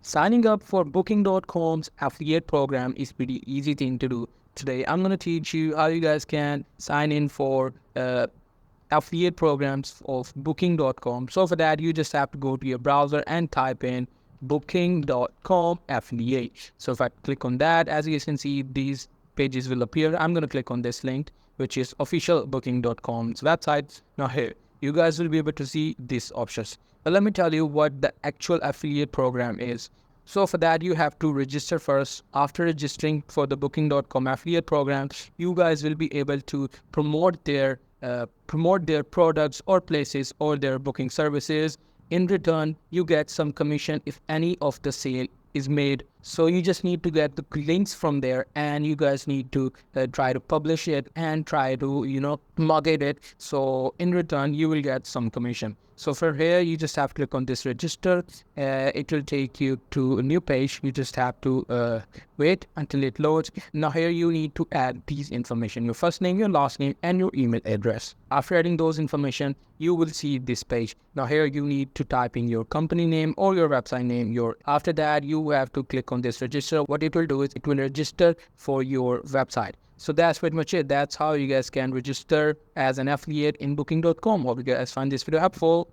Signing up for booking.com's affiliate program is pretty easy thing to do. Today, I'm going to teach you how you guys can sign in for affiliate programs of booking.com. So for that, you just have to go to your browser and type in booking.com affiliate. So if I click on that, as you can see, these pages will appear. I'm going to click on this link, which is official booking.com's website. Now here, you guys will be able to see these options. But let me tell you what the actual affiliate program is. So for that, you have to register first. After registering for the booking.com affiliate program, you guys will be able to promote their products or places or their booking services. In return, you get some commission if any of the sale is made. So you just need to get the links from there, and you guys need to try to publish it and try to market it. So in return, you will get some commission. So for here, you just have to click on this register. It will take you to a new page. You just have to wait until it loads. Now here you need to add these information: your first name, your last name, and your email address. After adding those information, you will see this page. Now here you need to type in your company name or your website name. After that, you have to click on this register. What it will do is it will register for your website. So that's pretty much it. That's how you guys can register as an affiliate in booking.com. Hope you guys find this video helpful.